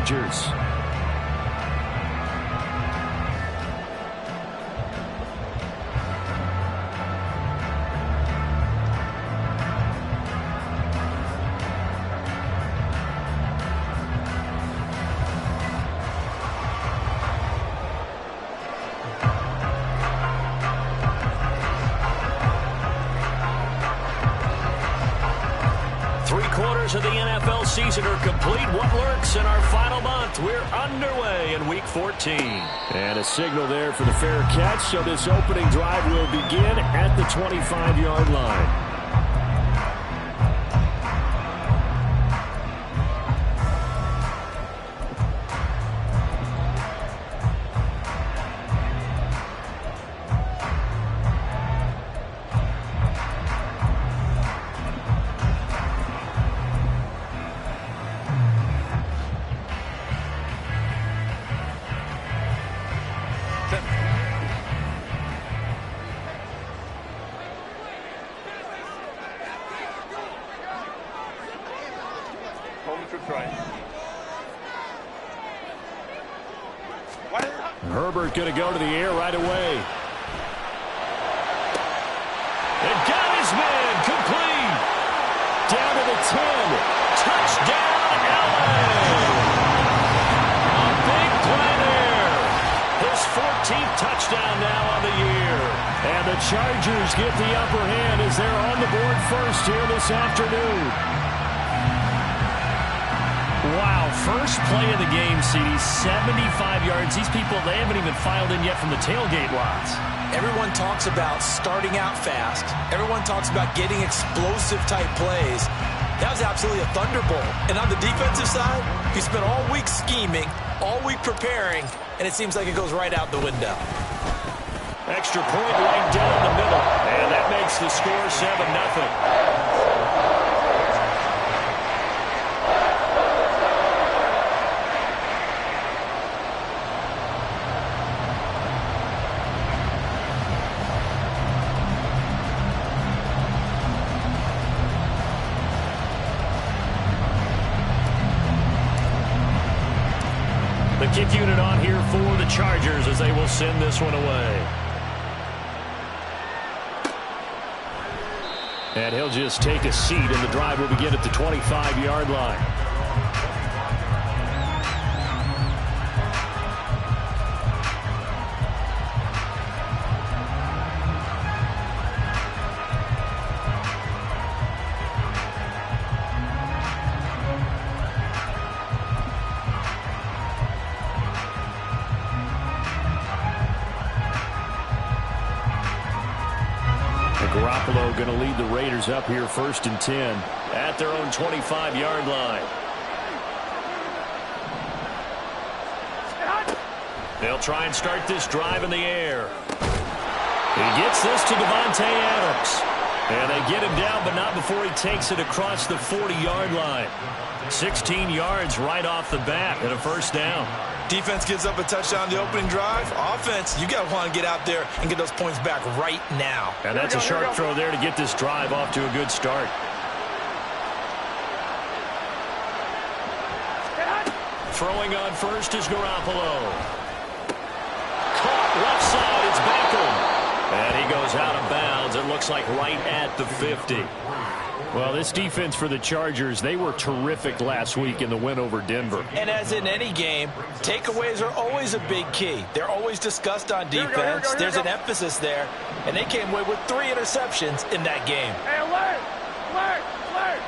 Chargers. Of the NFL season are complete. What lurks in our final month? We're underway in Week 14. And a signal there for the fair catch, so this opening drive will begin at the 25-yard line. Herbert going to go to the air right away. And got his man complete. Down to the 10. Touchdown, LA. A big play there. His 14th touchdown now on the year. And the Chargers get the upper hand as they're on the board first here this afternoon. Wow, first play of the game, CD, 75 yards. These people, they haven't even filed in yet from the tailgate lots. Everyone talks about starting out fast. Everyone talks about getting explosive-type plays. That was absolutely a thunderbolt. And on the defensive side, you spent all week scheming, all week preparing, and it seems like it goes right out the window. Extra point right down the middle. And that makes the score 7-0. Kick unit on here for the Chargers as they will send this one away. And he'll just take a seat, and the drive will begin at the 25-yard line. Garoppolo going to lead the Raiders up here 1st and 10 at their own 25-yard line. They'll try and start this drive in the air. He gets this to Devontae Adams. And they get him down, but not before he takes it across the 40-yard line. 16 yards right off the bat and a first down. Defense gives up a touchdown the opening drive. Offense, you got to want to get out there and get those points back right now. And that's a sharp throw there to get this drive off to a good start. Throwing on first is Garoppolo. Caught left side, it's Beckham. And he goes out of bounds. It looks like right at the 50. Well, this defense for the Chargers, they were terrific last week in the win over Denver. And as in any game, takeaways are always a big key. They're always discussed on defense. There's an emphasis there. And they came away with 3 interceptions in that game. Hey, alert! Alert! Alert!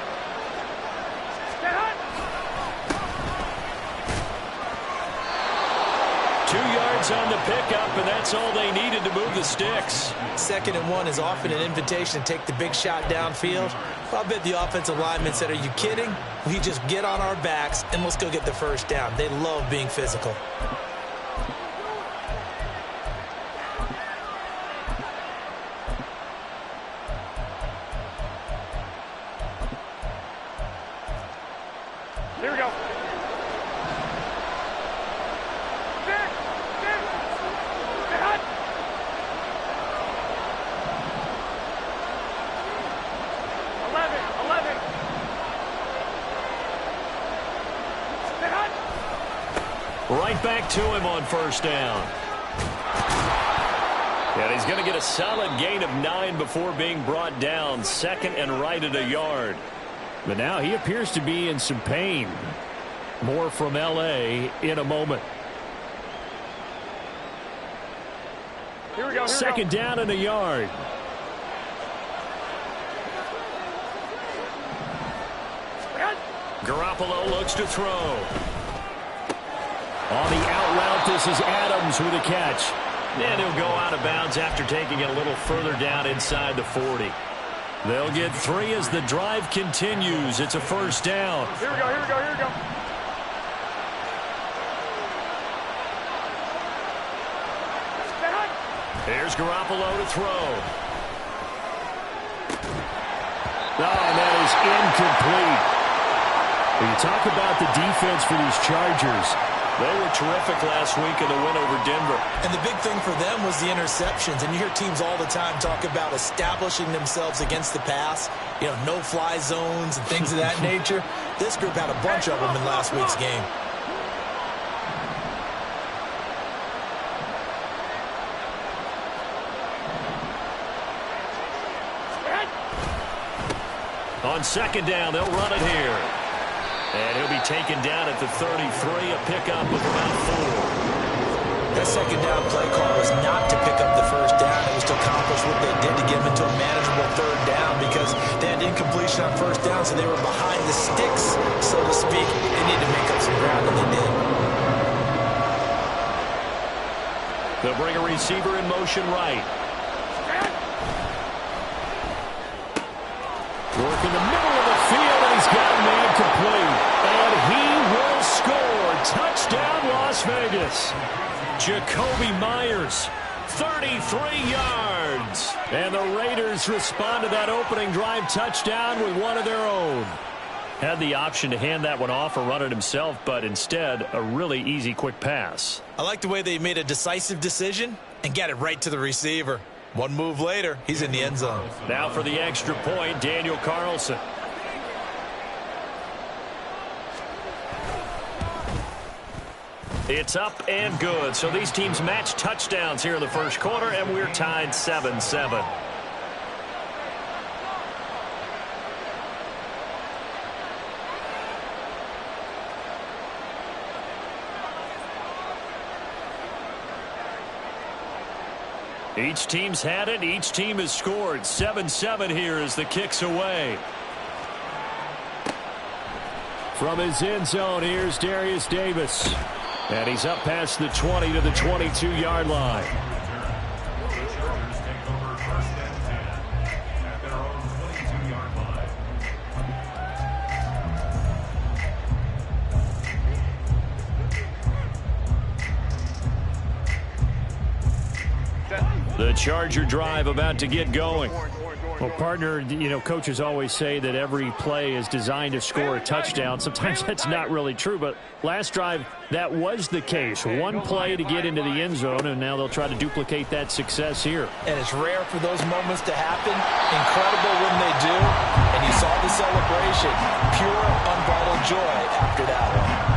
Get hot! 2 yards on the pickup, and that's all they needed to move the sticks. 2nd and 1 is often an invitation to take the big shot downfield. I bet the offensive linemen said, are you kidding? We just get on our backs and let's go get the first down. They love being physical. Here we go. Get hot! 11. Get hot! Right back to him on first down. And he's going to get a solid gain of 9 before being brought down. Second and right at a yard. But now he appears to be in some pain. More from L.A. in a moment. Here we go. Second down and a yard. Garoppolo looks to throw. On the out route, this is Adams with a catch. And he'll go out of bounds after taking it a little further down inside the 40. They'll get 3 as the drive continues. It's a first down. Here we go. Here's Garoppolo to throw. And that is incomplete. When you talk about the defense for these Chargers, they were terrific last week in the win over Denver. And the big thing for them was the interceptions. And you hear teams all the time talk about establishing themselves against the pass. You know, no-fly zones and things of that nature. This group had a bunch of them in last week's game. On second down, they'll run it here. And he'll be taken down at the 33, a pickup of about 4. That second down play call was not to pick up the first down. It was to accomplish what they did to get them into a manageable third down because they had incompletion on first down, so they were behind the sticks, so to speak. They needed to make up some ground, and they did. They'll bring a receiver in motion right. Work in the middle of the field, and he's got a man complete. And he will score. Touchdown, Las Vegas. Jacoby Myers, 33 yards. And the Raiders respond to that opening drive touchdown with one of their own. Had the option to hand that one off or run it himself, but instead, a really easy, quick pass. I like the way they made a decisive decision and got it right to the receiver. One move later, he's in the end zone. Now for the extra point, Daniel Carlson. It's up and good. So these teams match touchdowns here in the first quarter, and we're tied 7-7. Each team's had it. Each team has scored. 7-7 here as the kick's away. From his end zone, here's Darius Davis. And he's up past the 20 to the 22-yard line. The Charger drive about to get going. Well, partner, you know, coaches always say that every play is designed to score a touchdown. Sometimes that's not really true, but last drive, that was the case. One play to get into the end zone, and now they'll try to duplicate that success here. And it's rare for those moments to happen. Incredible when they do. And you saw the celebration. Pure, unbridled joy after that one.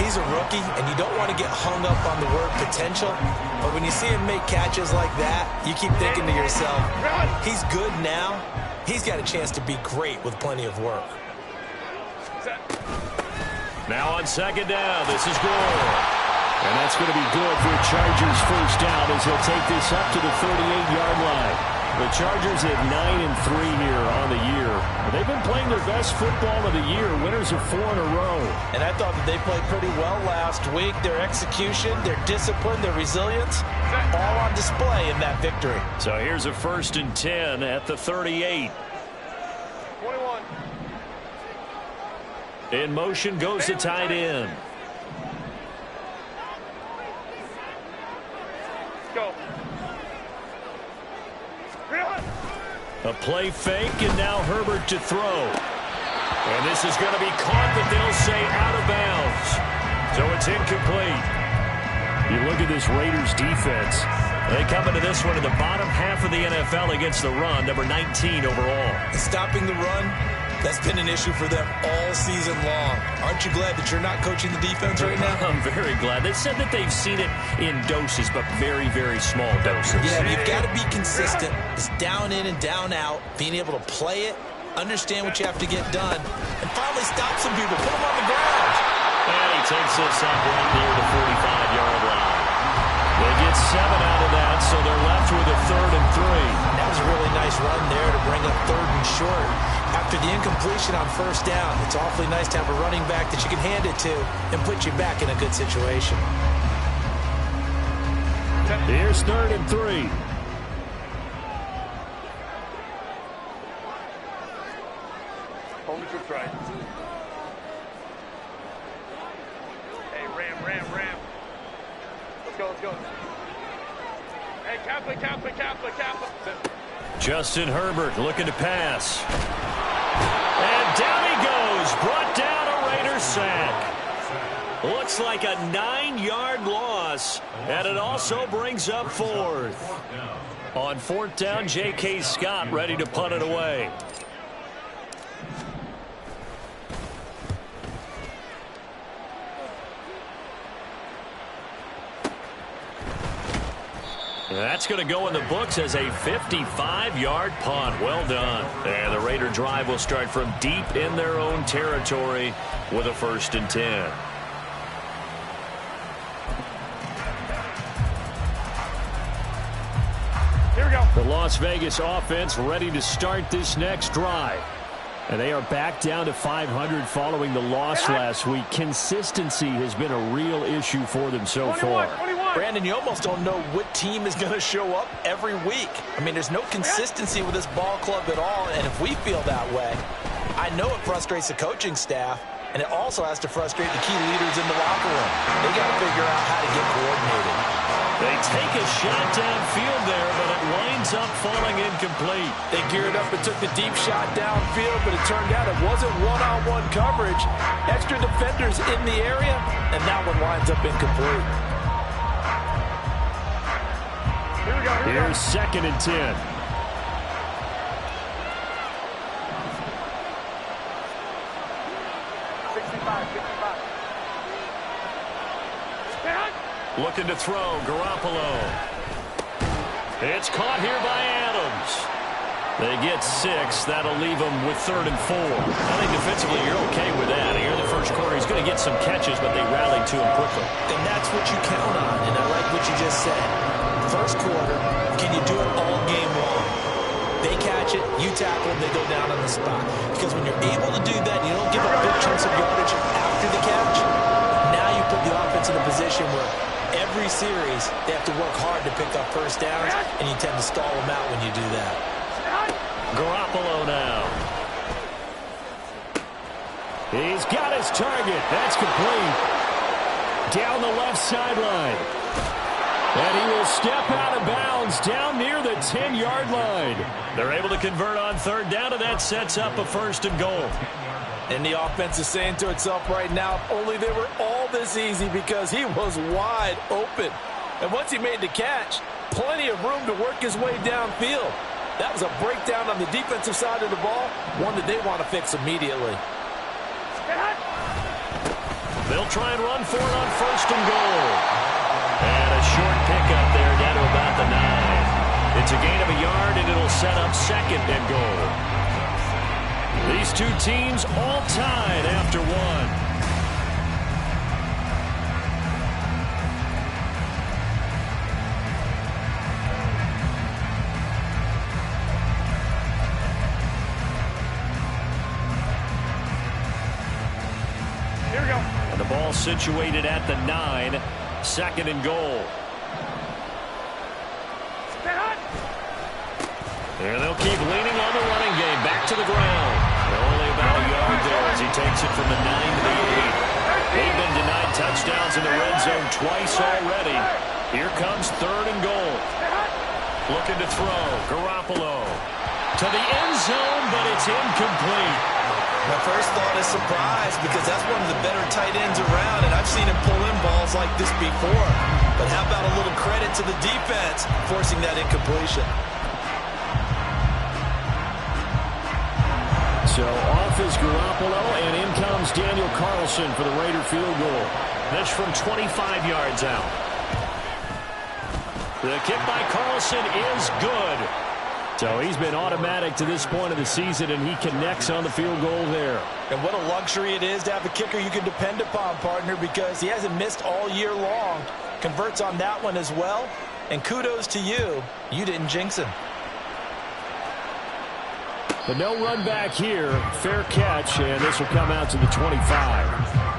He's a rookie, and you don't want to get hung up on the word potential. But when you see him make catches like that, you keep thinking to yourself, he's good now. He's got a chance to be great with plenty of work. Now on second down, this is Gore. And that's going to be good for Chargers first down as he'll take this up to the 38-yard line. The Chargers at 9-3 here on the year. They've been playing their best football of the year. Winners of 4 in a row. And I thought that they played pretty well last week. Their execution, their discipline, their resilience, all on display in that victory. So here's a 1st and 10 at the 38. 21. In motion goes the tight end. Go. A play fake, and now Herbert to throw. And this is going to be caught, but they'll say out of bounds. So it's incomplete. You look at this Raiders defense. They come into this one in the bottom half of the NFL against the run, number 19 overall. Stopping the run, That's been an issue for them all season long. Aren't you glad that you're not coaching the defense right now? I'm very glad. They said that they've seen it in doses, but very, very small doses. Yeah, you've got to be consistent. It's down in and down out, being able to play it, understand what you have to get done, and finally stop some people, put them on the ground. And he takes this up right near the 45-yard line. They get 7 out of that, so they're left with a 3rd and 3. That was a really nice run there to bring up 3rd and short. After the incompletion on 1st down, it's awfully nice to have a running back that you can hand it to and put you back in a good situation. Here's 3rd and 3. Hold the troops right. Hey, ram. Let's go. Hey, Kaplan. Justin Herbert looking to pass. And down he goes. Brought down a Raider sack. Looks like a 9-yard loss. And it also brings up 4th. On 4th down, J.K. Scott ready to punt it away. That's going to go in the books as a 55-yard punt. Well done. And the Raider drive will start from deep in their own territory with a 1st and 10. Here we go. The Las Vegas offense ready to start this next drive. And they are back down to 500 following the loss last week. Consistency has been a real issue for them so far. 21. Brandon, you almost don't know what team is going to show up every week. I mean, there's no consistency with this ball club at all, and if we feel that way, I know it frustrates the coaching staff, and it also has to frustrate the key leaders in the locker room. They got to figure out how to get coordinated. They take a shot downfield there, but it winds up falling incomplete. They geared up and took the deep shot downfield, but it turned out it wasn't one-on-one coverage. Extra defenders in the area, and that one winds up incomplete. Here we go. Here's 2nd and 10. 65. Looking to throw, Garoppolo. It's caught here by Adams. They get 6. That'll leave them with 3rd and 4. I think defensively you're okay with that. Here in the first quarter, he's going to get some catches, but they rallied to him quickly. And that's what you count on, and I like what you just said. First quarter, can you do it all game long? They catch it, you tackle them, they go down on the spot. Because when you're able to do that, you don't give up big chunks of yardage after the catch. Now you put the offense in a position where every series they have to work hard to pick up 1st downs, and you tend to stall them out when you do that. Garoppolo now. He's got his target. That's complete. Down the left sideline. And he will step out of bounds down near the 10-yard line. They're able to convert on 3rd down, and that sets up a 1st and goal. And the offense is saying to itself right now, if only they were all this easy, because he was wide open. And once he made the catch, plenty of room to work his way downfield. That was a breakdown on the defensive side of the ball, one that they want to fix immediately. They'll try and run for it on 1st and goal. And a short pickup there down to about the 9. It's a gain of a yard, and it'll set up 2nd and goal. These two teams all tied after 1. And the ball situated at the 9. 2nd and goal. And they'll keep leaning on the running game. Back to the ground. Only about a yard there as he takes it from the 9 to the 8. They've been denied touchdowns in the red zone twice already. Here comes 3rd and goal. Looking to throw. Garoppolo to the end zone, but it's incomplete. My first thought is surprise, because that's one of the better tight ends around, and I've seen him pull in balls like this before. But how about a little credit to the defense forcing that incompletion? So off is Garoppolo, and in comes Daniel Carlson for the Raider field goal. That's from 25 yards out. The kick by Carlson is good. So he's been automatic to this point of the season, and he connects on the field goal there. And what a luxury it is to have a kicker you can depend upon, partner, because he hasn't missed all year long. Converts on that one as well. And kudos to you. You didn't jinx him. But no run back here. Fair catch, and this will come out to the 25.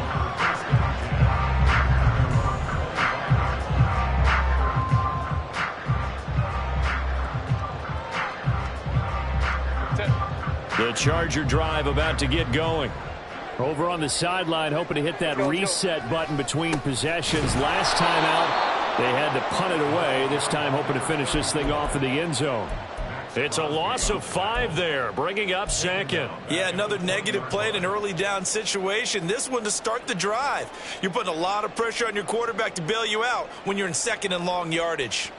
The Charger drive about to get going. Over on the sideline, hoping to hit that reset button between possessions. Last time out, they had to punt it away. This time hoping to finish this thing off in the end zone. It's a loss of 5 there, bringing up second. Yeah, another negative play in an early down situation. This one to start the drive. You're putting a lot of pressure on your quarterback to bail you out when you're in second and long yardage.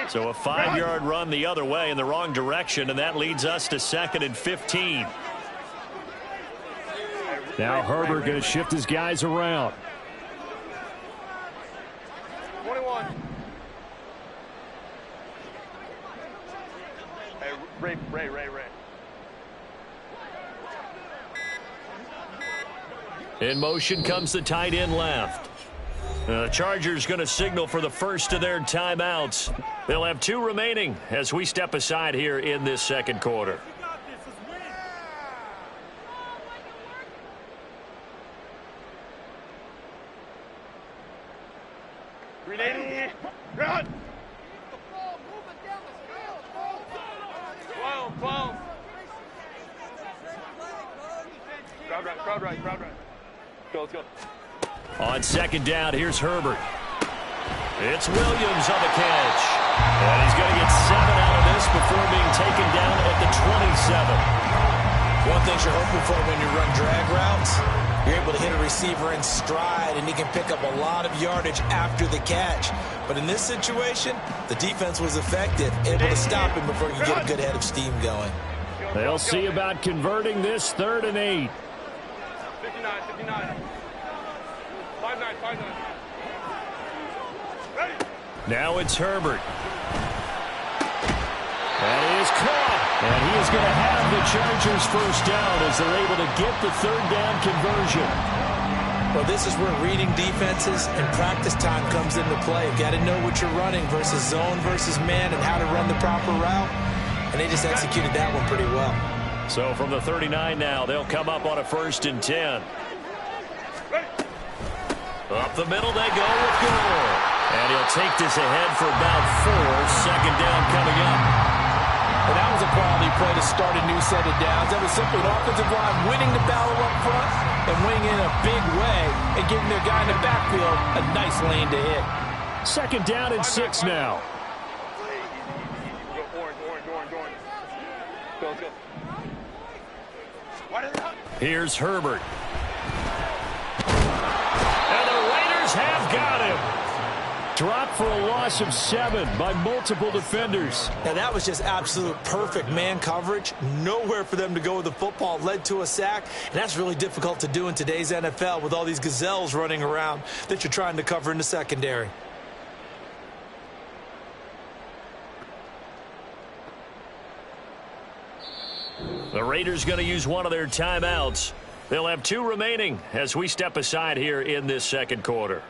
So a 5-yard run the other way in the wrong direction, and that leads us to second and 15. Now Herbert going to shift his guys around. 21. Hey, Ray. In motion comes the tight end left. The Chargers going to signal for the first of their timeouts. They'll have 2 remaining as we step aside here in this second quarter. Run! 12. Crowd right. Go, let's go. On second down, here's Herbert. It's Williams on the catch. And he's going to get 7 out of this before being taken down at the 27. One thing you're hoping for when you run drag routes, you're able to hit a receiver in stride, and he can pick up a lot of yardage after the catch. But in this situation, the defense was effective, able to stop him before he could get a good head of steam going. They'll see about converting this 3rd and 8. 59. 5-9. Ready? Now it's Herbert. That is caught. And he is going to have the Chargers first down as they're able to get the 3rd down conversion. Well, this is where reading defenses and practice time comes into play. You've got to know what you're running versus zone versus man and how to run the proper route. And they just executed that one pretty well. So from the 39 now, they'll come up on a 1st and 10. Up the middle they go with goal. And he'll take this ahead for about 4. Second down coming up. And that was a quality play to start a new set of downs. That was simply an offensive line winning the battle up front and winning in a big way and giving their guy in the backfield a nice lane to hit. Second down and 6 now. Orange. Go. Here's Herbert. And the Raiders have got him. Dropped for a loss of 7 by multiple defenders. Now that was just absolute perfect man coverage. Nowhere for them to go with the football. Led to a sack. And that's really difficult to do in today's NFL with all these gazelles running around that you're trying to cover in the secondary. The Raiders going to use one of their timeouts. They'll have 2 remaining as we step aside here in this second quarter.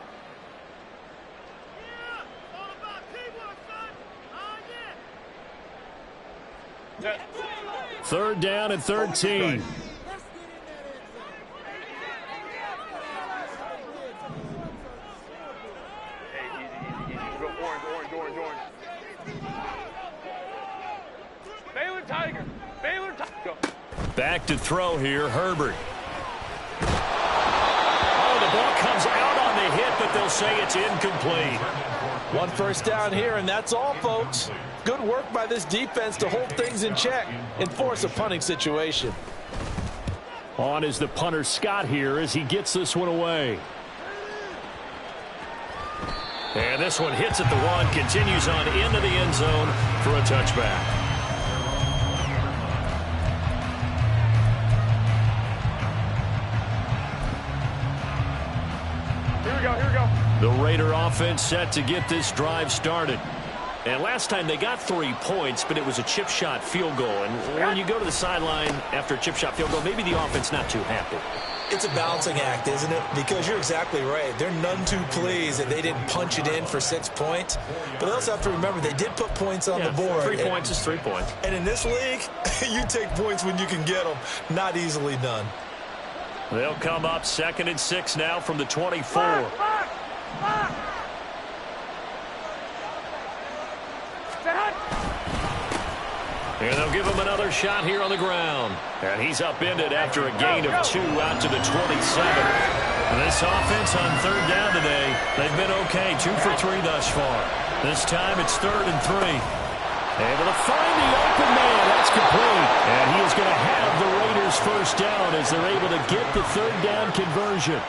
Third down and 13. Baylor Tiger. Go. Back to throw here, Herbert. Oh, the ball comes out on the hit, but they'll say it's incomplete. 1 first down here, and that's all, folks. Good work by this defense to hold things in check and force a punting situation. On is the punter Scott here as he gets this one away. And this one hits at the 1, continues on into the end zone for a touchback. Here we go. The Raider offense set to get this drive started. And last time they got 3 points, but it was a chip shot field goal. And when you go to the sideline after a chip shot field goal, maybe the offense not too happy. It's a balancing act, isn't it? Because you're exactly right. They're none too pleased that they didn't punch it in for 6 points. But they also have to remember they did put points on the board. 3 points is 3 points. And in this league, you take points when you can get them. Not easily done. They'll come up 2nd and 6 now from the 24. And they'll give him another shot here on the ground. And he's upended after a gain of 2 out to the 27. This offense on 3rd down today, they've been okay, 2 for 3 thus far. This time it's 3rd and 3. Able to find the open man. That's complete. And he is going to have the Raiders first down as they're able to get the 3rd down conversion.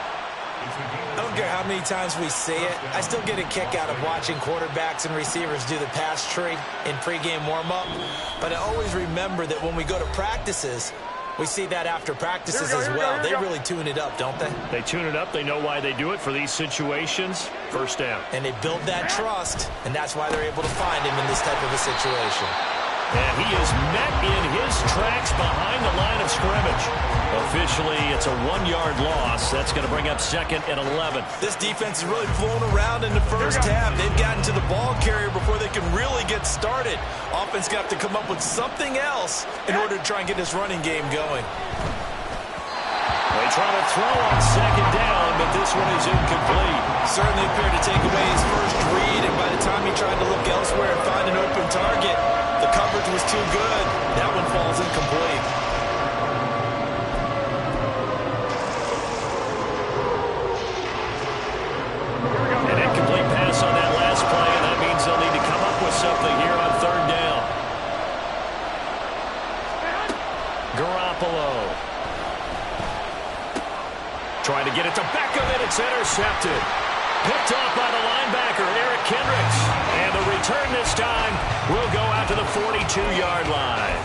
I don't care how many times we see it. I still get a kick out of watching quarterbacks and receivers do the pass tree in pregame warm-up. But I always remember that when we go to practices, we see that after practices as well. They really tune it up, don't they? They tune it up. They know why they do it for these situations. First down. And they build that trust, and that's why they're able to find him in this type of a situation. And he is met in his tracks behind the line of scrimmage. Officially, it's a 1-yard loss. That's going to bring up 2nd and 11. This defense is really flown around in the first half. They've gotten to the ball carrier before they can really get started. Offense got to come up with something else in order to try and get this running game going. They try to throw on 2nd down, but this one is incomplete. Certainly appeared to take away his first read, and by the time he tried to look elsewhere and find an open target, the coverage was too good. That one falls incomplete. An incomplete pass on that last play, and that means they'll need to come up with something here on 3rd down. Garoppolo. Trying to get it to Beckham, and it's intercepted. Picked off by the linebacker, Eric Kendricks. And the return this time will go out to the 42-yard line.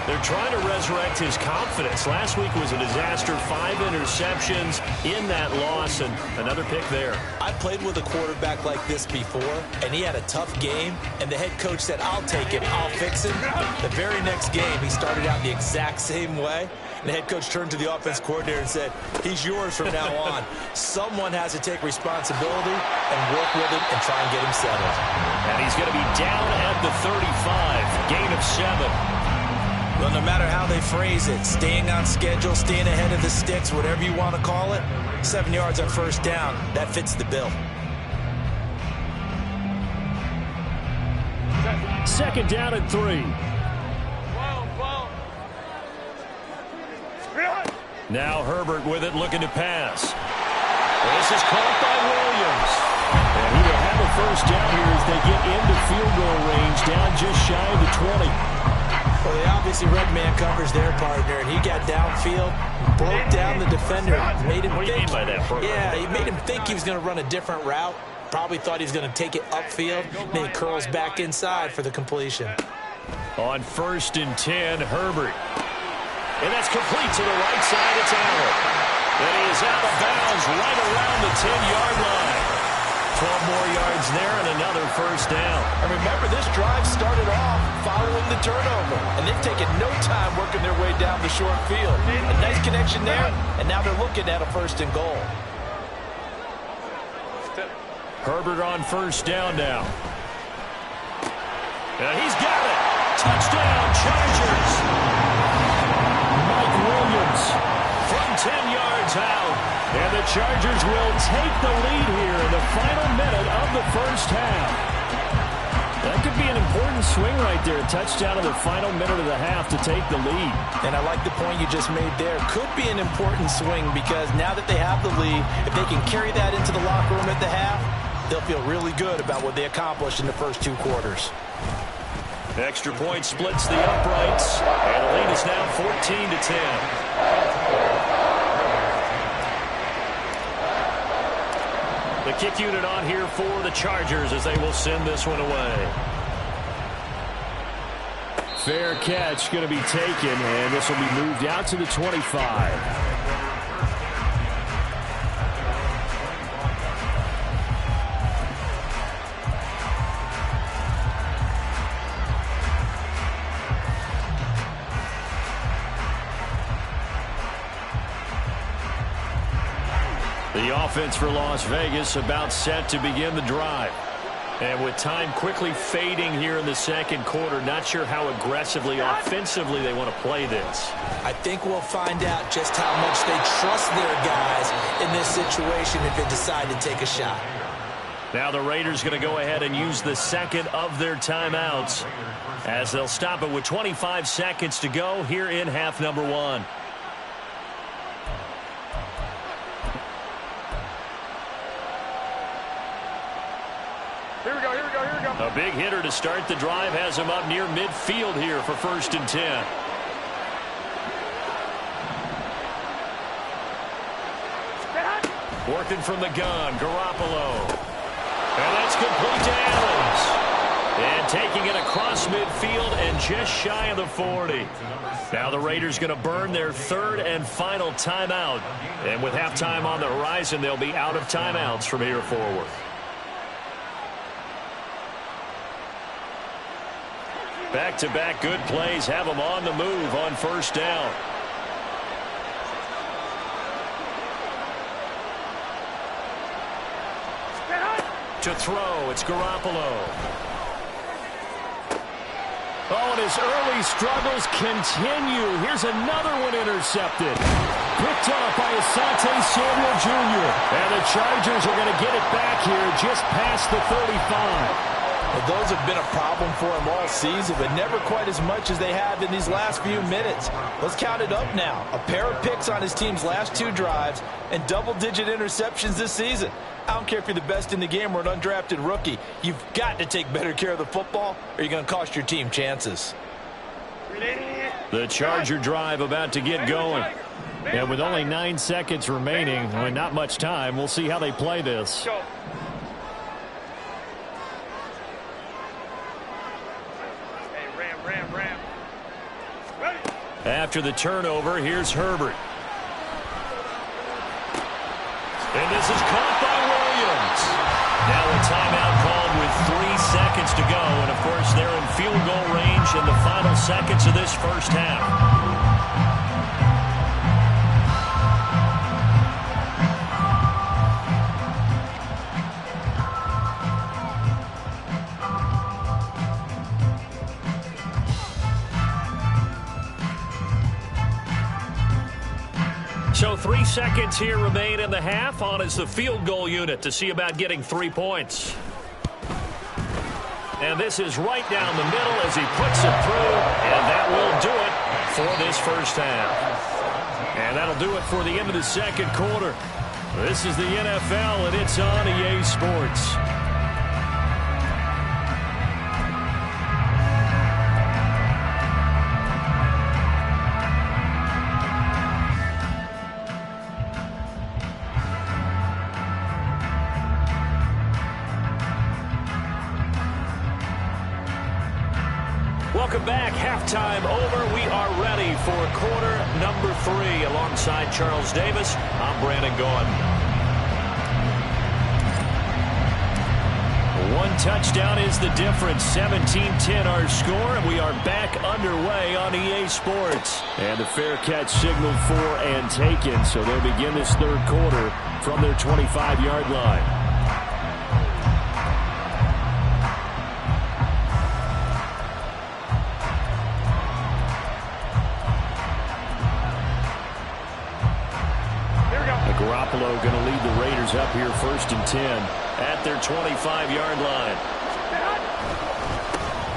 They're trying to resurrect his confidence. Last week was a disaster, 5 interceptions in that loss, and another pick there. I played with a quarterback like this before, and he had a tough game, and the head coach said, I'll take him, I'll fix him. The very next game, he started out the exact same way. The head coach turned to the offense coordinator and said, he's yours from now on. Someone has to take responsibility and work with him and try and get him settled. And he's going to be down at the 35, gain of 7. Well, no matter how they phrase it, staying on schedule, staying ahead of the sticks, whatever you want to call it, 7 yards on 1st down, that fits the bill. 2nd down and 3. Now Herbert with it, looking to pass. This is caught by Williams. And he will have a first down here as they get into field goal range, down just shy of the 20. Well, they obviously read man coverage their partner, and he got downfield, broke down the defender, made him what do you mean by that? Yeah, he made him think he was going to run a different route. Probably thought he was going to take it upfield, then he curls back inside for the completion. On 1st and 10, Herbert. And that's complete to the right side. It's Allen. And he is out of bounds right around the 10-yard line. 12 more yards there and another first down. And remember, this drive started off following the turnover. And they've taken no time working their way down the short field. A nice connection there, and now they're looking at a 1st and goal. Herbert on 1st down now. And he's got it. Touchdown, Chargers. Williams from 10 yards out. And the Chargers will take the lead here in the final minute of the 1st half. That could be an important swing right there. A touchdown in the final minute of the half to take the lead. And I like the point you just made there. Could be an important swing because now that they have the lead, if they can carry that into the locker room at the half, they'll feel really good about what they accomplished in the first 2 quarters. Extra point splits the uprights, and the lead is now 14-10. The The kick unit on here for the Chargers as they will send this one away. Fair catch going to be taken, and this will be moved out to the 25. The offense for Las Vegas about set to begin the drive. And with time quickly fading here in the second quarter, not sure how aggressively, offensively they want to play this. I think we'll find out just how much they trust their guys in this situation if they decide to take a shot. Now the Raiders going to go ahead and use the second of their timeouts as they'll stop it with 25 seconds to go here in half number 1. Here we go. A big hitter to start the drive has him up near midfield here for 1st and 10. Working from the gun, Garoppolo. And that's complete to Adams. And taking it across midfield and just shy of the 40. Now the Raiders going to burn their 3rd and final timeout. And with halftime on the horizon, they'll be out of timeouts from here forward. Back-to-back good plays have them on the move on 1st down. To throw, it's Garoppolo. Oh, and his early struggles continue. Here's another one intercepted. Picked up by Asante Samuel Jr. And the Chargers are going to get it back here just past the 35. Well, those have been a problem for him all season, but never quite as much as they have in these last few minutes. Let's count it up now. A pair of picks on his team's last 2 drives and double-digit interceptions this season. I don't care if you're the best in the game or an undrafted rookie. You've got to take better care of the football or you're going to cost your team chances. The Charger drive about to get going. And with only 9 seconds remaining, and not much time, we'll see how they play this. After the turnover, here's Herbert. And this is caught by Williams. Now a timeout called with 3 seconds to go. And, of course, they're in field goal range in the final seconds of this first half. So 3 seconds here remain in the half. On is the field goal unit to see about getting 3 points. And this is right down the middle as he puts it through. And that will do it for this first half. And that'll do it for the end of the second quarter. This is the NFL, and it's on EA Sports. Welcome back. Halftime over. We are ready for quarter number 3. Alongside Charles Davis, I'm Brandon Gaudin. 1 touchdown is the difference. 17-10 our score, and we are back underway on EA Sports. And the fair catch signaled for and taken, so they'll begin this third quarter from their 25-yard line. Garoppolo going to lead the Raiders up here 1st and 10 at their 25-yard line.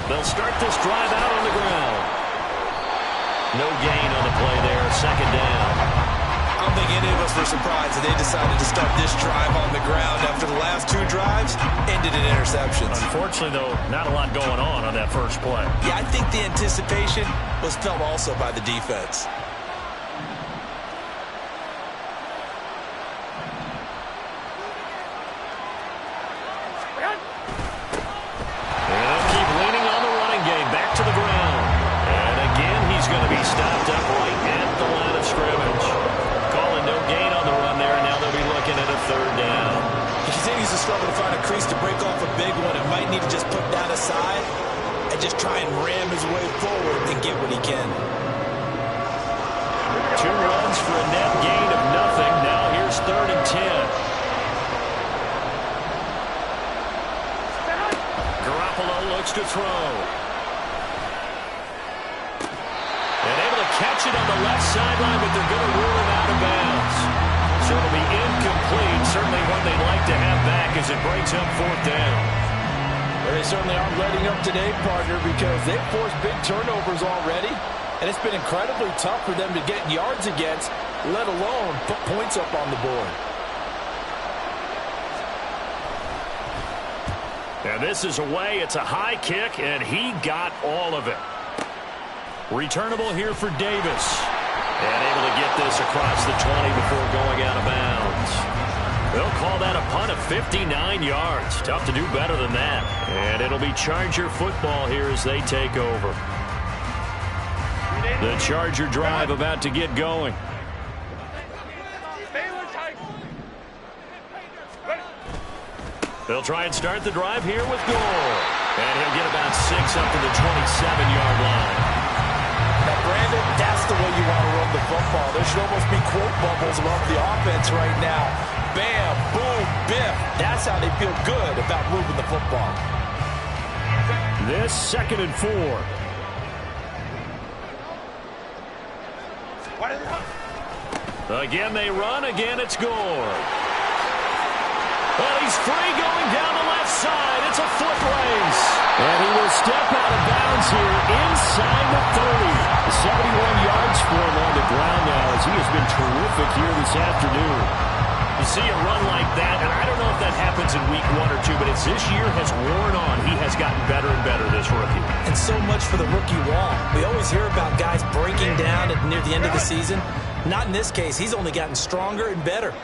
They'll start this drive out on the ground. No gain on the play there. 2nd down. I don't think any of us were surprised that they decided to start this drive on the ground after the last 2 drives ended in interceptions. Unfortunately, though, not a lot going on that first play. Yeah, I think the anticipation was felt also by the defense. might need to just put that aside and just try and ram his way forward and get what he can. 2 runs for a net gain of nothing. Now here's 3rd and 10. Garoppolo looks to throw. And able to catch it on the left sideline, but they're going to rule him out of bounds. So it'll be incomplete. Certainly one they'd like to have back as it brings up 4th down. Well, they certainly aren't letting up today, partner, because they've forced big turnovers already. And it's been incredibly tough for them to get yards against, let alone put points up on the board. And this is away. It's a high kick, and he got all of it. Returnable here for Davis. And able to get this across the 20 before going out of bounds. They'll call that a punt of 59 yards. Tough to do better than that. And it'll be Charger football here as they take over. The Charger drive about to get going. They'll try and start the drive here with Gore. And he'll get about 6 up to the 27-yard line. Now, Brandon, that's the way you want to run the football. There should almost be quote bubbles above the offense right now. Bam, boom, biff. That's how they feel good about moving the football. This 2nd and 4. Again they run. Again it's Gore. Well, he's free going down the left side. It's a foot race. And he will step out of bounds here inside the 30. 71 yards for him on the ground now as he has been terrific here this afternoon. You see a run like that, and I don't know if that happens in week 1 or 2, but as this year has worn on, he has gotten better and better, this rookie. And so much for the rookie wall. We always hear about guys breaking down near the end of the season. Not in this case. He's only gotten stronger and better.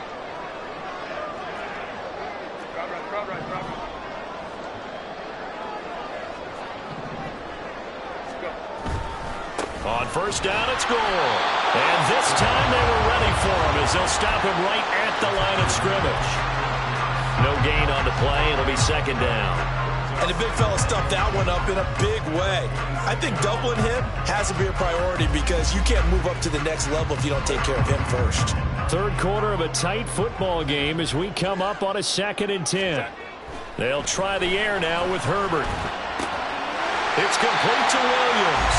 On 1st down, it's Gore. And this time they were ready for him as they'll stop him right at the line of scrimmage. No gain on the play. It'll be 2nd down. And the big fella stuffed that one up in a big way. I think doubling him has to be a priority because you can't move up to the next level if you don't take care of him first. 3rd quarter of a tight football game as we come up on a 2nd and 10. They'll try the air now with Herbert. It's complete to Williams.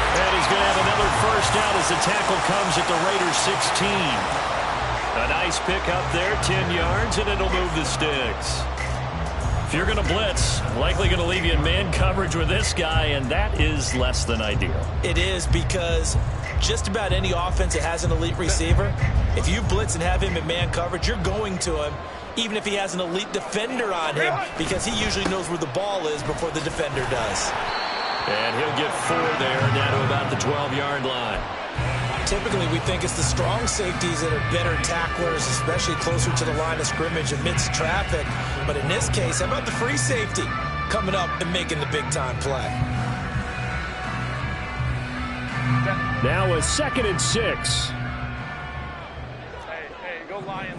And he's going to have another 1st down as the tackle comes at the Raiders 16. A nice pick up there, 10 yards, and it'll move the sticks. If you're going to blitz, likely going to leave you in man coverage with this guy, and that is less than ideal. It is because just about any offense that has an elite receiver, if you blitz and have him in man coverage, you're going to him, even if he has an elite defender on him, because he usually knows where the ball is before the defender does. And he'll get 4 there, down to about the 12-yard line. Typically, we think it's the strong safeties that are better tacklers, especially closer to the line of scrimmage amidst traffic. But in this case, how about the free safety coming up and making the big-time play? Now a 2nd and 6. Hey, go lion.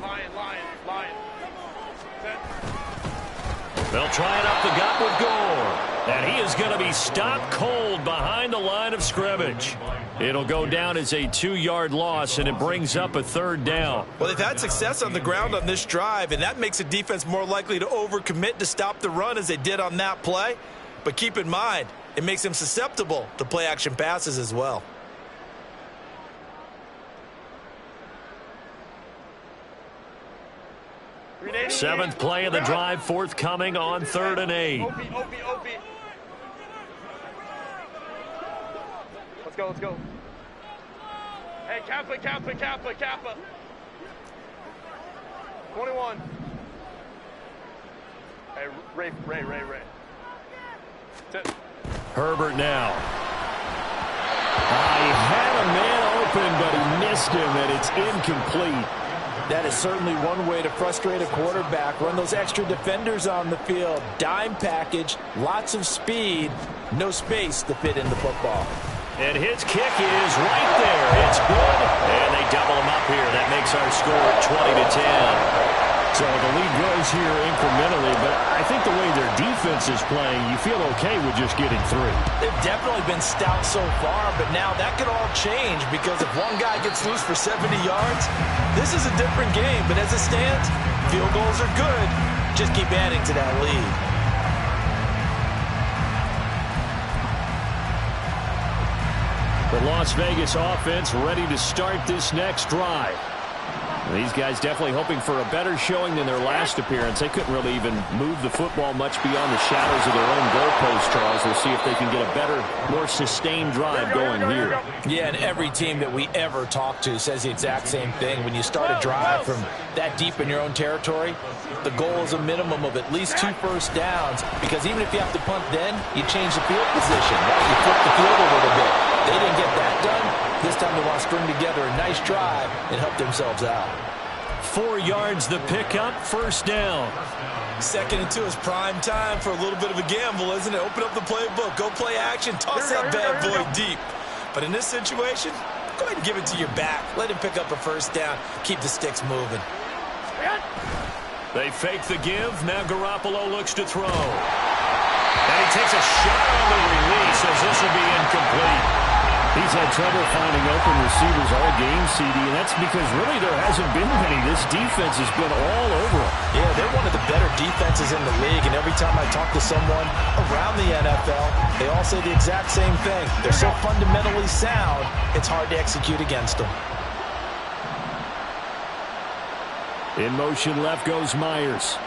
They'll try it up the gut with Gore. And he is going to be stopped cold behind the line of scrimmage. It'll go down as a 2-yard loss, and it brings up a 3rd down. Well, they've had success on the ground on this drive, and that makes the defense more likely to overcommit to stop the run as they did on that play. But keep in mind, it makes them susceptible to play-action passes as well. Seventh play of the drive, forthcoming on 3rd and 8. Let's go. Hey, Kappa. 21. Hey, Ray. Herbert now. He had a man open, but he missed him, and it's incomplete. That is certainly one way to frustrate a quarterback. Run those extra defenders on the field. Dime package, lots of speed, no space to fit in the football. And his kick is right there. It's good, and they double him up here. That makes our score 20-10. So the lead grows here incrementally, but I think the way their defense is playing, you feel okay with just getting 3. They've definitely been stout so far, but now that could all change because if one guy gets loose for 70 yards, this is a different game. But as it stands, field goals are good. Just keep adding to that lead. The Las Vegas offense ready to start this next drive. These guys definitely hoping for a better showing than their last appearance. They couldn't really even move the football much beyond the shadows of their own goalpost, Charles. We'll see if they can get a better, more sustained drive going here. Yeah, and every team that we ever talk to says the exact same thing. When you start a drive from that deep in your own territory, the goal is a minimum of at least 2 first downs, because even if you have to punt then, you change the field position. Right? You flip the field a little bit. They didn't get that done. This time they want to string together a nice drive and help themselves out. 4 yards the pickup, first down. 2nd and 2 is prime time for a little bit of a gamble, isn't it? Open up the playbook, go play action, toss that bad boy deep. But in this situation, go ahead and give it to your back. Let him pick up a first down. Keep the sticks moving. They fake the give. Now Garoppolo looks to throw. And he takes a shot on the release as this will be incomplete. He's had trouble finding open receivers all game, CD, and that's because really there hasn't been many. This defense has been all over them. Yeah, they're one of the better defenses in the league, and every time I talk to someone around the NFL, they all say the exact same thing. They're so fundamentally sound, it's hard to execute against them. In motion left goes Myers.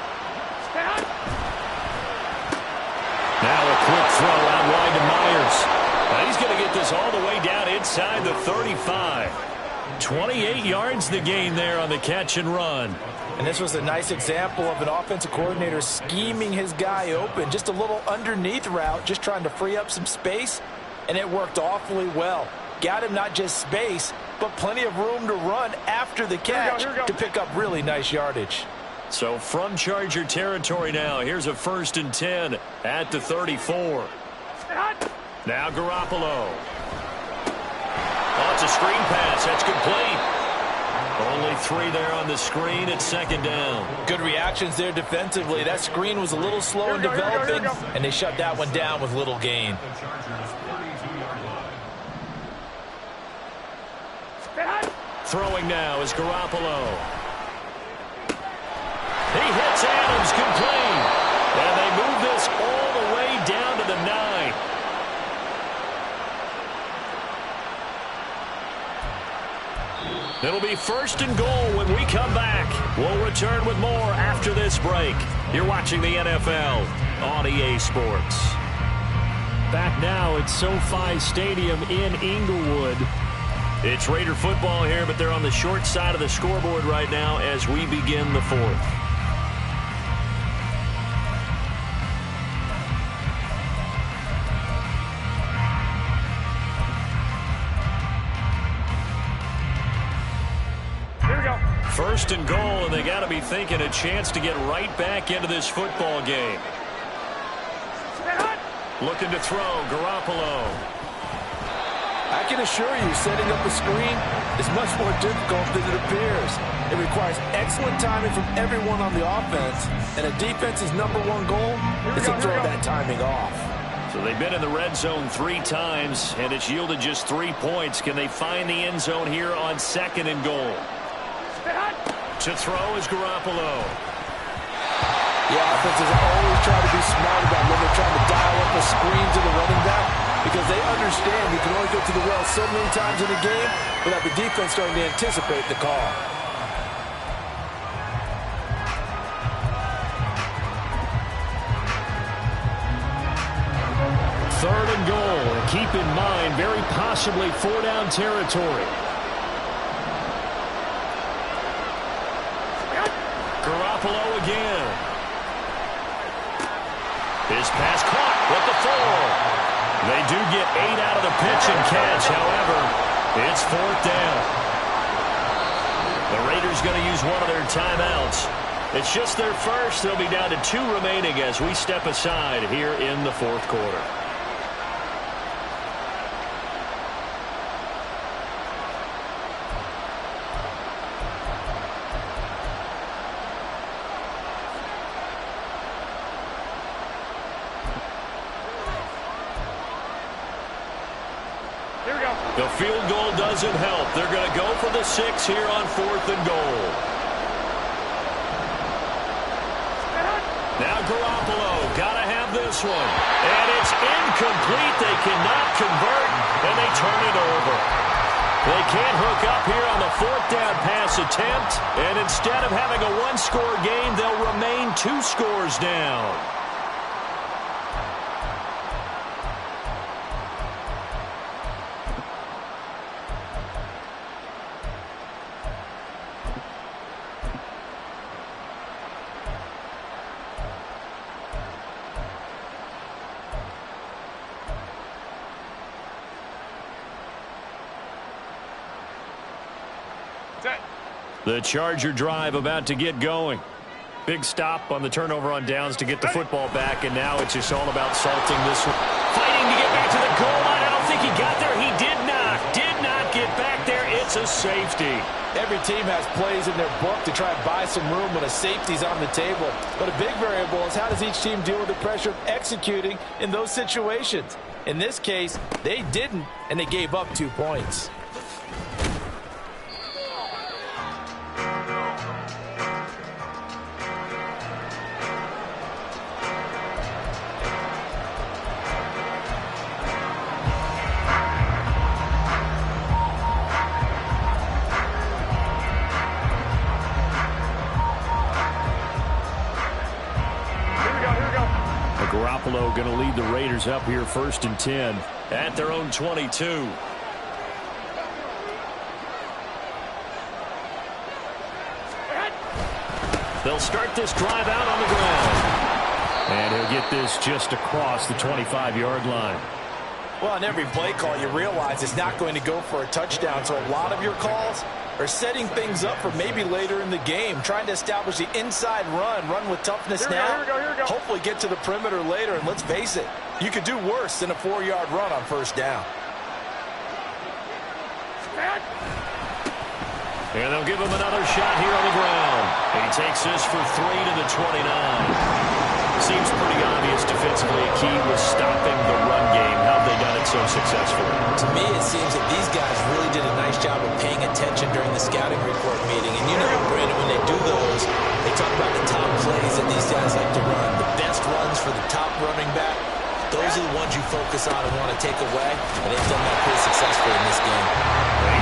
Now a quick throw out wide to Myers. Now he's going to get this all the way down inside the 35. 28 yards the gain there on the catch and run. And this was a nice example of an offensive coordinator scheming his guy open. Just a little underneath route, just trying to free up some space, and it worked awfully well. Got him not just space, but plenty of room to run after the catch to pick up really nice yardage. So from Charger territory now, here's a 1st and 10 at the 34. Now Garoppolo. Oh, it's a screen pass. That's complete. Only 3 there on the screen at 2nd down. Good reactions there defensively. That screen was a little slow in developing, and they shut that one down with little gain. Throwing now is Garoppolo. He hits Adams complete. And they move this all the way down to the 9. It'll be 1st and goal when we come back. We'll return with more after this break. You're watching the NFL on EA Sports. Back now at SoFi Stadium in Inglewood. It's Raider football here, but they're on the short side of the scoreboard right now as we begin the 4th. First and goal, and they got to be thinking a chance to get right back into this football game. Looking to throw, Garoppolo. I can assure you, setting up a screen is much more difficult than it appears. It requires excellent timing from everyone on the offense, and a defense's #1 goal is to throw that timing off. So they've been in the red zone 3 times, and it's yielded just 3 points. Can they find the end zone here on 2nd and goal? To throw is Garoppolo. The offenses always try to be smart about when they're trying to dial up a screen to the running back, because they understand you can only go to the well so many times in a game without the defense starting to anticipate the call. Third and goal. Keep in mind, very possibly 4-down territory. Garoppolo again. His pass caught with the 4. They do get 8 out of the pitch and catch. However, it's 4th down. The Raiders going to use one of their timeouts. It's just their first. They'll be down to 2 remaining as we step aside here in the 4th quarter. The field goal doesn't help. They're going to go for the 6 here on 4th and goal. Now Garoppolo, got to have this one. And it's incomplete. They cannot convert, and they turn it over. They can't hook up here on the 4th down pass attempt, and instead of having a 1-score game, they'll remain 2 scores down. The Charger drive about to get going. Big stop on the turnover on downs to get the football back, and now it's just all about salting this one. Fighting to get back to the goal line. I don't think he got there. He did not get back there. It's a safety. Every team has plays in their book to try and buy some room when a safety's on the table. But a big variable is how does each team deal with the pressure of executing in those situations. In this case, they didn't, and they gave up 2 points. Garoppolo going to lead the Raiders up here 1st and 10 at their own 22. They'll start this drive out on the ground. And he'll get this just across the 25-yard line. Well, on every play call, you realize it's not going to go for a touchdown. So a lot of your calls are setting things up for maybe later in the game, trying to establish the inside run with toughness now. Here we go. Hopefully get to the perimeter later, and let's face it, you could do worse than a 4-yard run on 1st down. And they'll give him another shot here on the ground. He takes this for 3 to the 29. Seems pretty obvious defensively. A key was stopping the run game. How have they done it so successfully? To me, it seems that these guys really did a nice job of paying attention during the scouting report meeting. And you know, Brandon, when they do those, they talk about the top plays that these guys like to run. The best runs for the top running back. Those are the ones you focus on and want to take away. And they've done that pretty successfully in this game.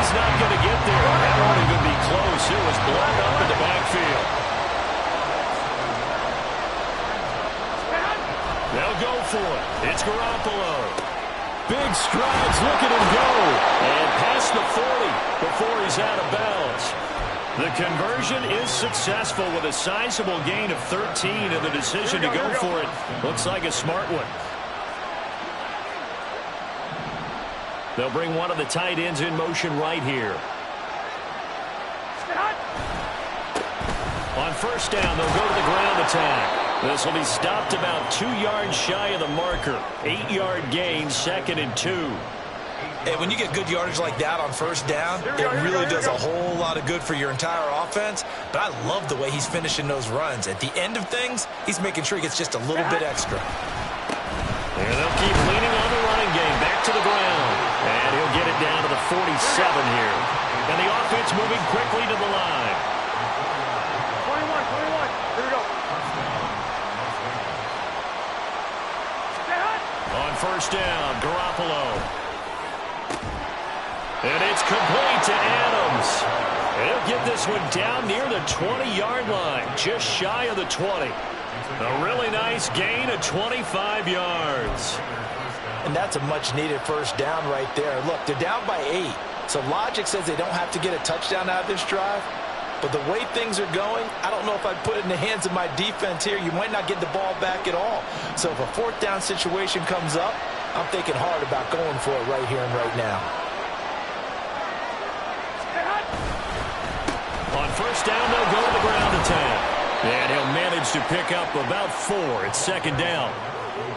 He's not going to get there. That won't even be close. It was blown up in the backfield. They'll go for it. It's Garoppolo. Big strides. Look at him go. And past the 40 before he's out of bounds. The conversion is successful with a sizable gain of 13, and the decision to go for it looks like a smart one. They'll bring one of the tight ends in motion right here. On 1st down, they'll go to the ground attack. This will be stopped about 2 yards shy of the marker. 8-yard gain, 2nd and 2. Hey, when you get good yardage like that on 1st down, it really does a whole lot of good for your entire offense. But I love the way he's finishing those runs. At the end of things, he's making sure he gets just a little bit extra. And they'll keep leaning on the running game. Back to the ground. And he'll get it down to the 47 here. And the offense moving quickly to the line. 21. Here we go. On 1st down, Garoppolo. And it's complete to Adams. He'll get this one down near the 20-yard line, just shy of the 20. A really nice gain of 25 yards. And that's a much-needed 1st down right there. Look, they're down by 8. So logic says they don't have to get a touchdown out of this drive. But the way things are going, I don't know if I'd put it in the hands of my defense here. You might not get the ball back at all. So if a 4th down situation comes up, I'm thinking hard about going for it right here and right now. On 1st down, they'll go to the ground attack. And he'll manage to pick up about 4. It's 2nd down.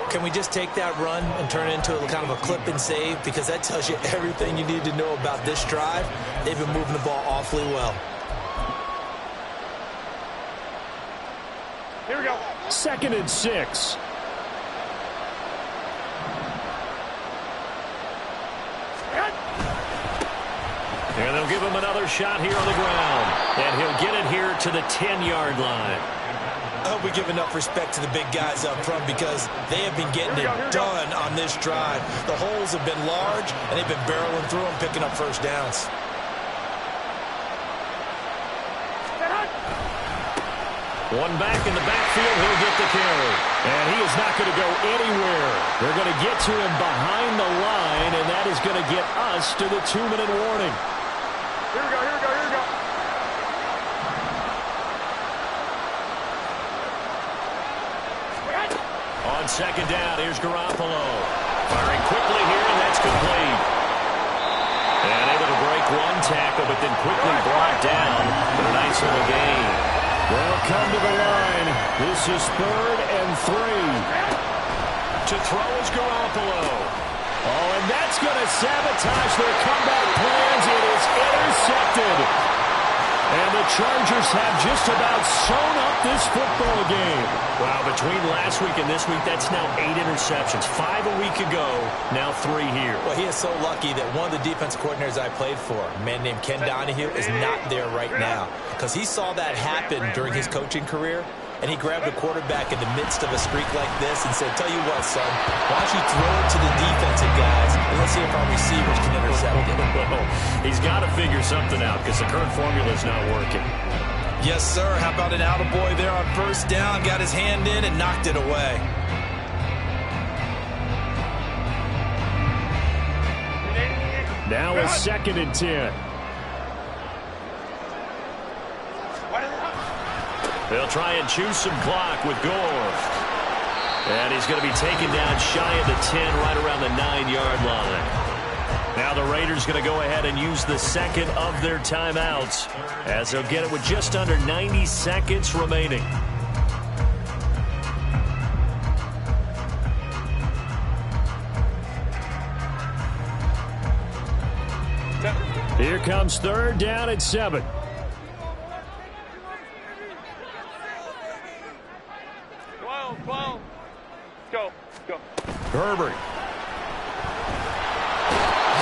Can we just take that run and turn it into a kind of a clip and save? Because that tells you everything you need to know about this drive. They've been moving the ball awfully well. Here we go. 2nd and 6. And they'll give him another shot here on the ground. And he'll get it here to the 10-yard line. I hope we give enough respect to the big guys up front because they have been getting it done on this drive. The holes have been large, and they've been barreling through them, picking up first downs. One back in the backfield, he'll get the carry. And he is not going to go anywhere. They're going to get to him behind the line, and that is going to get us to the 2-minute warning. Here we go, here we go, here we go. On second down, here's Garoppolo. Firing quickly here, and that's complete. And able to break one tackle, but then quickly brought down for a nice little gain. They'll come to the line. This is 3rd and 3. To throw is Garoppolo. Oh, and that's going to sabotage their comeback plans. It is intercepted. And the Chargers have just about sewn up this football game. Wow, between last week and this week, that's now 8 interceptions. 5 a week ago, now 3 here. Well, he is so lucky that one of the defense coordinators I played for, a man named Ken Donahue, is not there right now. Because he saw that happen during his coaching career, and he grabbed the quarterback in the midst of a streak like this and said, tell you what, son, why don't you throw it to the defensive guys, and let's see if our receivers can intercept it. He's got to figure something out because the current formula is not working. Yes, sir. How about an attaboy there on first down? Got his hand in and knocked it away. Now a 2nd and 10. They'll try and choose some clock with Gore. And he's going to be taken down shy of the 10, right around the 9-yard line. Now the Raiders going to go ahead and use the 2nd of their timeouts as they'll get it with just under 90 seconds remaining. Here comes 3rd down at 7. Go. Herbert.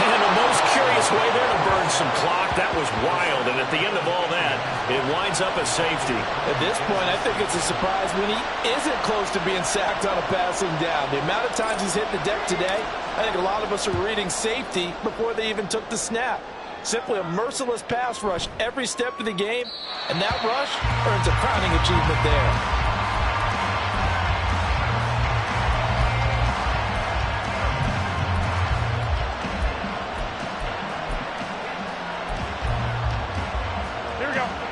And the most curious way there to burn some clock. That was wild. And at the end of all that, it winds up a safety. At this point, I think it's a surprise when he isn't close to being sacked on a passing down. The amount of times he's hit the deck today, I think a lot of us are reading safety before they even took the snap. Simply a merciless pass rush every step of the game, and that rush earns a crowning achievement there.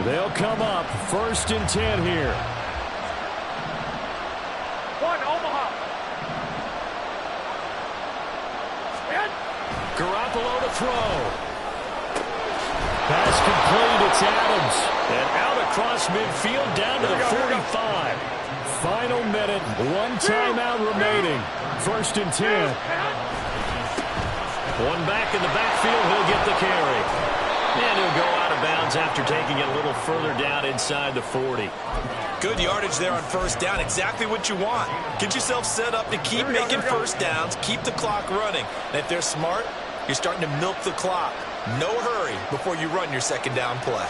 They'll come up 1st and 10 here. 1, Omaha. Garoppolo to throw. Pass complete. It's Adams. And out across midfield down to the 45. Final minute. 1 timeout remaining. 1st and 10. One back in the backfield. He'll get the carry. And he'll go out of bounds after taking it a little further down inside the 40. Good yardage there on first down. Exactly what you want. Get yourself set up to keep making first downs, keep the clock running. And if they're smart, you're starting to milk the clock. No hurry before you run your 2nd down play.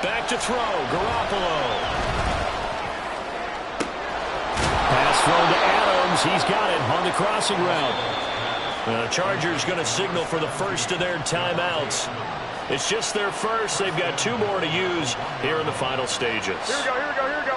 Back to throw. Garoppolo. Pass thrown to Adams. He's got it on the crossing route. The Chargers going to signal for the first of their timeouts. It's just their first. They've got 2 more to use here in the final stages. Here we go, here we go, here we go.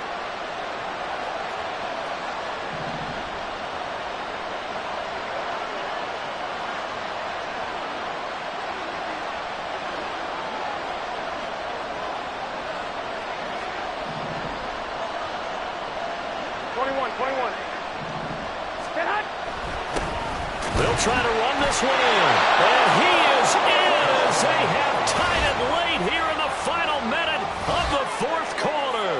They'll try to run this one in. And he is in as they have tied it late here in the final minute of the 4th quarter.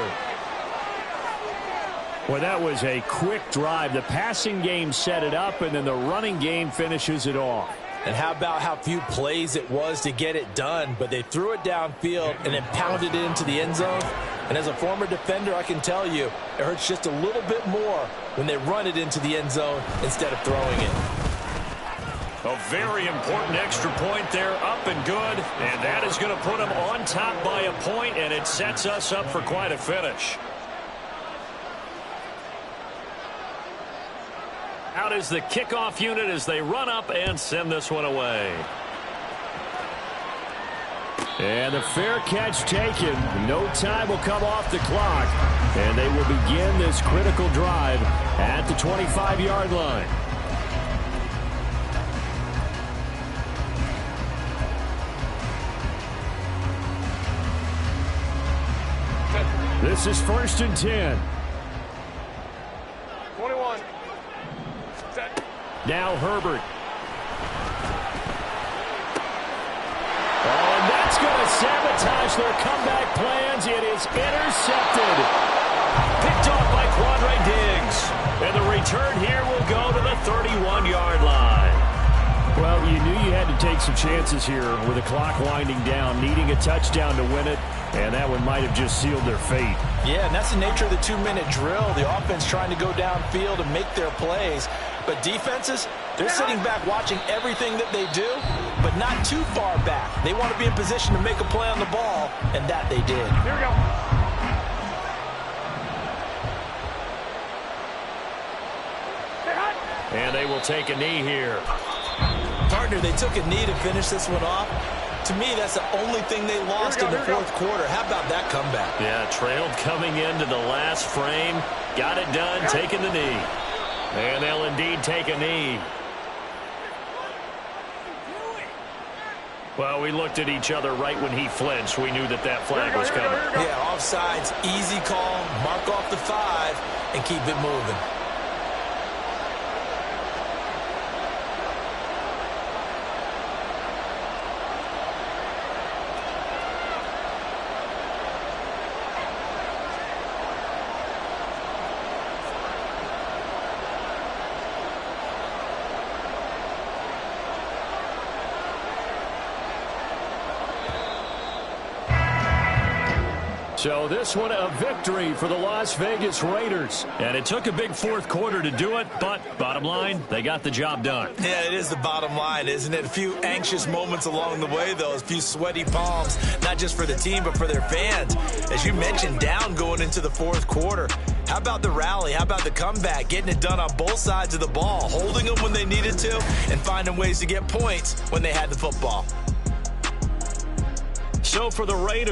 Well, that was a quick drive. The passing game set it up, and then the running game finishes it off. And how about how few plays it was to get it done, but they threw it downfield and then pounded it into the end zone. And as a former defender, I can tell you, it hurts just a little bit more when they run it into the end zone instead of throwing it. A very important extra point there, up and good. And that is going to put them on top by a point, and it sets us up for quite a finish. Out is the kickoff unit as they run up and send this one away. And the fair catch taken. No time will come off the clock. And they will begin this critical drive at the 25-yard line. This is 1st and 10. 21. Set. Now Herbert. Oh, and that's going to sabotage their comeback plans. It is intercepted. Picked off by Quandre Diggs. And the return here will go to the 31-yard line. Well, you knew you had to take some chances here with the clock winding down, needing a touchdown to win it, and that one might have just sealed their fate. Yeah, and that's the nature of the 2-minute drill. The offense trying to go downfield and make their plays. But defenses, they're sitting back watching everything that they do, but not too far back. They want to be in position to make a play on the ball, and that they did. Here we go. And they will take a knee here. Partner, they took a knee to finish this one off. To me, that's the only thing they lost in the fourth quarter. How about that comeback? Yeah, trailed coming into the last frame. Got it done, taking the knee. And they'll indeed take a knee. Well, we looked at each other right when he flinched. We knew that that flag was coming. Yeah, offsides, easy call, mark off the 5, and keep it moving. So this one a victory for the Las Vegas Raiders. And it took a big fourth quarter to do it, but bottom line, they got the job done. Yeah, it is the bottom line, isn't it? A few anxious moments along the way, though. A few sweaty palms, not just for the team, but for their fans. As you mentioned, down going into the fourth quarter. How about the rally? How about the comeback? Getting it done on both sides of the ball, holding them when they needed to, and finding ways to get points when they had the football. So for the Raiders,